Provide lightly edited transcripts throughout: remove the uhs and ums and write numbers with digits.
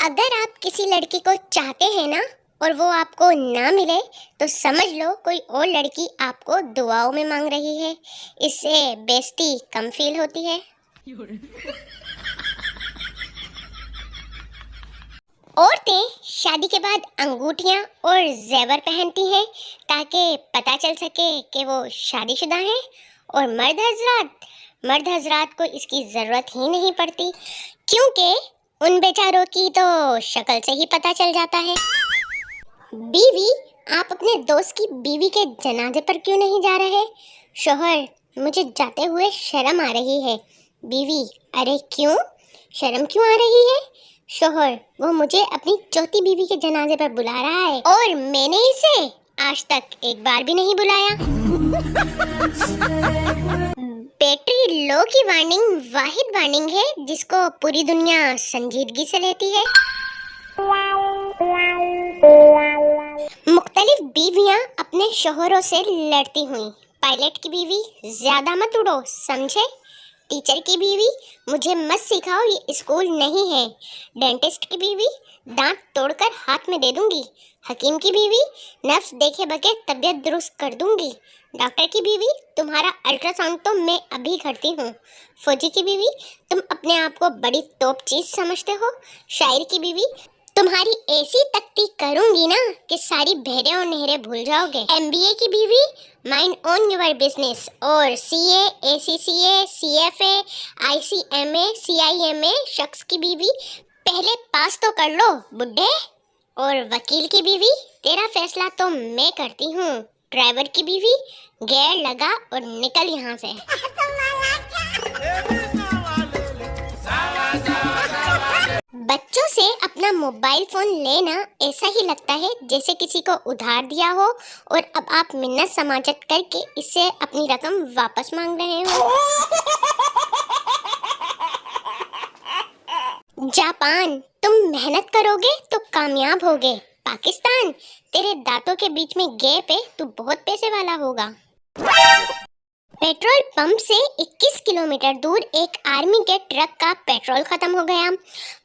अगर आप किसी लड़की को चाहते हैं ना और वो आपको ना मिले तो समझ लो कोई और लड़की आपको दुआओं में मांग रही है। इससे बेइज्जती कम फील होती है। औरतें शादी के बाद अंगूठियां और जेवर पहनती हैं ताकि पता चल सके कि वो शादीशुदा हैं। और मर्द हजरात को इसकी ज़रूरत ही नहीं पड़ती, क्योंकि उन बेचारों की तो शक्ल से ही पता चल जाता है। बीवी, आप अपने दोस्त की बीवी के जनाजे पर क्यों नहीं जा रहे? शोहर, मुझे जाते हुए शर्म आ रही है। बीवी, अरे क्यों? शर्म क्यों आ रही है? शोहर, वो मुझे अपनी चौथी बीवी के जनाजे पर बुला रहा है और मैंने इसे आज तक एक बार भी नहीं बुलाया। बैटरी लो की वार्निंग वाहिद वार्निंग है जिसको पूरी दुनिया संजीदगी से लेती है। मुख्तलिफ बीवियां अपने शोहरों से लड़ती हुई। पायलट की बीवी, ज्यादा मत उड़ो, समझे? टीचर की बीवी, मुझे मत सिखाओ, ये स्कूल नहीं है। डेंटिस्ट की बीवी, दांत तोड़कर हाथ में दे दूंगी। हकीम की बीवी, नफ्स देखे बगैर तबीयत दुरुस्त कर दूंगी। डॉक्टर की बीवी, तुम्हारा अल्ट्रासाउंड तो मैं अभी करती हूँ। फौजी की बीवी, तुम अपने आप को बड़ी तोप चीज समझते हो। शायर की बीवी, तुम्हारी ऐसी तख्ती करूंगी ना कि सारी बहरे और नहरे भूल जाओगे। एमबीए की बीवी, माइंड ऑन योर बिजनेस। और सीए, एसीसीए, सीएफए, आईसीएमए, सीआईएमए शख्स की बीवी, पहले पास तो कर लो बुड्ढे। और वकील की बीवी, तेरा फैसला तो मैं करती हूँ। ड्राइवर की बीवी, गेयर लगा और निकल यहाँ से। बच्चों से अपना मोबाइल फोन लेना ऐसा ही लगता है जैसे किसी को उधार दिया हो और अब आप मिन्नत समाजत करके इससे अपनी रकम वापस मांग रहे हो। जापान, तुम मेहनत करोगे तो कामयाब होगे। पाकिस्तान, तेरे दांतों के बीच में गैप है, तू बहुत पैसे वाला होगा। पेट्रोल पंप से 21 किलोमीटर दूर एक आर्मी के ट्रक का पेट्रोल खत्म हो गया।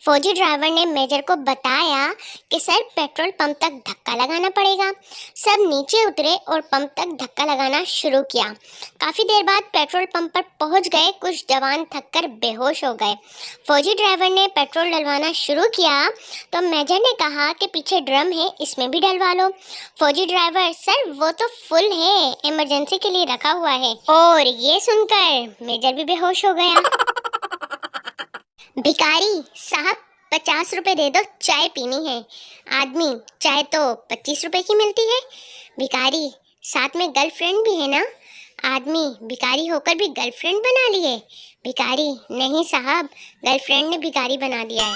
फौजी ड्राइवर ने मेजर को बताया कि सर, पेट्रोल पंप तक धक्का लगाना पड़ेगा। सब नीचे उतरे और पंप तक धक्का लगाना शुरू किया। काफ़ी देर बाद पेट्रोल पंप पर पहुंच गए कुछ जवान थककर बेहोश हो गए। फौजी ड्राइवर ने पेट्रोल डलवाना शुरू किया तो मेजर ने कहा कि पीछे ड्रम है, इसमें भी डलवा लो। फौजी ड्राइवर, सर वो तो फुल है, इमरजेंसी के लिए रखा हुआ है। और ये सुनकर मेजर भी बेहोश हो गया। भिखारी साहब, 50 रुपए दे दो, चाय पीनी है। आदमी, चाय तो 25 रुपए की मिलती है। भिखारी, साथ में गर्लफ्रेंड भी है ना? आदमी, भिखारी होकर भी गर्लफ्रेंड बना लिए? भिखारी, नहीं साहब, गर्लफ्रेंड ने भिखारी बना दिया है।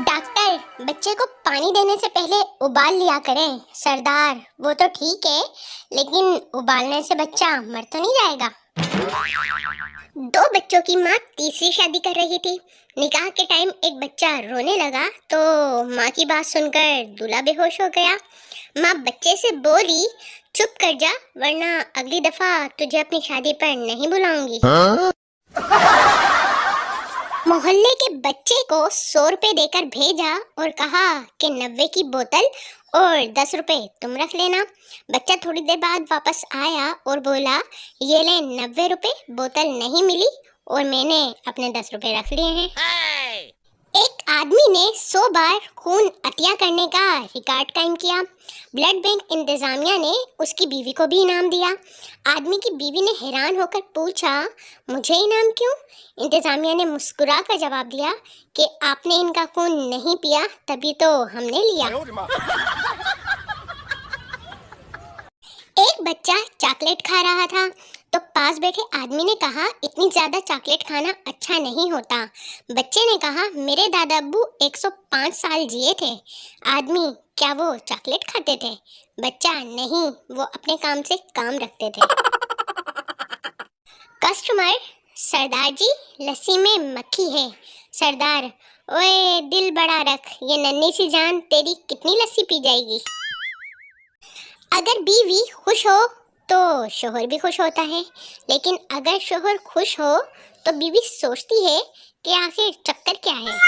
डॉक्टर, बच्चे को पानी देने से पहले उबाल लिया करें। सरदार, वो तो ठीक है, लेकिन उबालने से बच्चा मर तो नहीं जाएगा। 2 बच्चों की माँ तीसरी शादी कर रही थी। निकाह के टाइम एक बच्चा रोने लगा तो माँ की बात सुनकर दूल्हा बेहोश हो गया। माँ बच्चे से बोली, चुप कर जा वरना अगली दफा तुझे अपनी शादी पर नहीं बुलाऊंगी। मोहल्ले के बच्चे को 100 रुपए देकर भेजा और कहा कि 90 की बोतल और 10 रुपए तुम रख लेना। बच्चा थोड़ी देर बाद वापस आया और बोला, ये ले 90 रुपए, बोतल नहीं मिली और मैंने अपने 10 रुपए रख लिए हैं। एक आदमी ने 100 बार खून अतिया करने का रिकॉर्ड कायम किया। ब्लड बैंक इंतजामिया ने उसकी बीवी को भी इनाम दिया। आदमी की बीवी ने हैरान होकर पूछा, मुझे इनाम क्यों? इंतजामिया ने मुस्कुरा कर जवाब दिया कि आपने इनका खून नहीं पिया, तभी तो हमने लिया। एक बच्चा चॉकलेट खा रहा था तो पास बैठे आदमी ने कहा, इतनी ज्यादा चॉकलेट खाना अच्छा नहीं होता। बच्चे ने कहा, मेरे दादा अब्बू 105 साल जिए थे। आदमी, क्या वो चॉकलेट खाते थे? बच्चा, नहीं, वो अपने काम से काम रखते थे। कस्टमर, सरदार जी, लस्सी में मक्खी है। सरदार, ओए दिल बड़ा रख, ये नन्ही सी जान तेरी कितनी लस्सी पी जाएगी। अगर बीवी खुश हो तो शोहर भी खुश होता है, लेकिन अगर शोहर खुश हो तो बीवी सोचती है कि आखिर चक्कर क्या है।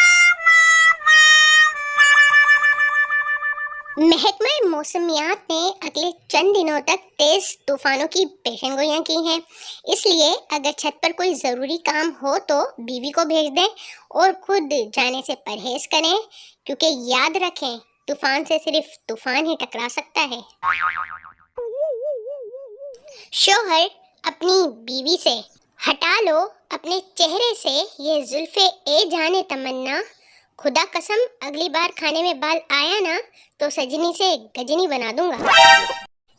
महकमा मौसमियात ने अगले चंद दिनों तक तेज तूफानों की पेशेनगोइयां की हैं, इसलिए अगर छत पर कोई ज़रूरी काम हो तो बीवी को भेज दें और खुद जाने से परहेज करें, क्योंकि याद रखें तूफान से सिर्फ तूफान ही टकरा सकता है। शोहर अपनी बीवी से हटा लो अपने चेहरे से ये जुल्फे ए जाने तमन्ना, खुदा कसम अगली बार खाने में बाल आया ना तो सजनी से गजनी बना दूंगा।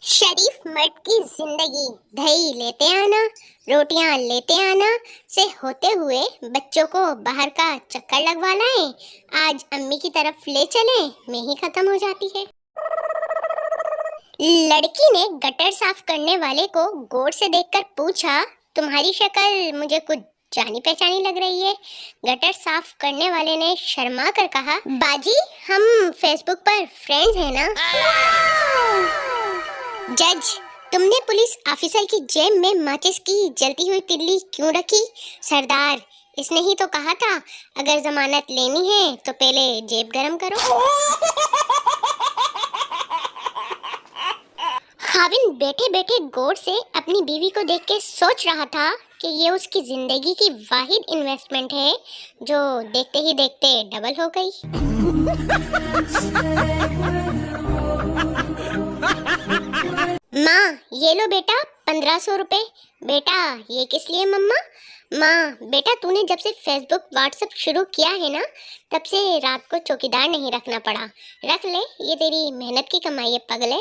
शरीफ मर्द की जिंदगी दही लेते आना रोटियां लेते आना से होते हुए बच्चों को बाहर का चक्कर लगवा लाएं, आज अम्मी की तरफ ले चलें में ही खत्म हो जाती है। लड़की ने गटर साफ करने वाले को गौर से देखकर पूछा, तुम्हारी शक्ल मुझे कुछ जानी पहचानी लग रही है। गटर साफ करने वाले ने शर्मा कर कहा, बाजी हम फेसबुक पर फ्रेंड्स हैं ना। जज, तुमने पुलिस ऑफिसर की जेब में माचिस की जलती हुई तिल्ली क्यों रखी? सरदार, इसने ही तो कहा था अगर जमानत लेनी है तो पहले जेब गरम करो। खाविन बैठे बैठे गौर से अपनी बीवी को देख के सोच रहा था कि ये उसकी जिंदगी की वाहिद इन्वेस्टमेंट है जो देखते ही देखते डबल हो गई। माँ ये लो बेटा 1500 रुपए। बेटा ये किस लिए मम्मा? माँ बेटा तूने जब से फेसबुक व्हाट्सएप शुरू किया है ना तब से रात को चौकीदार नहीं रखना पड़ा, रख ले ये तेरी मेहनत की कमाई है पगले।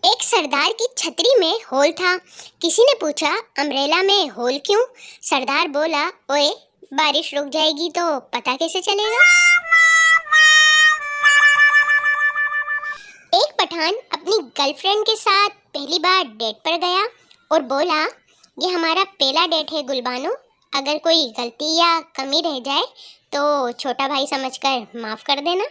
एक सरदार की छतरी में होल था, किसी ने पूछा अम्ब्रेला में होल क्यों? सरदार बोला, ओए बारिश रुक जाएगी तो पता कैसे चलेगा। एक पठान अपनी गर्लफ्रेंड के साथ पहली बार डेट पर गया और बोला, ये हमारा पहला डेट है गुलबानो, अगर कोई गलती या कमी रह जाए तो छोटा भाई समझकर माफ कर देना।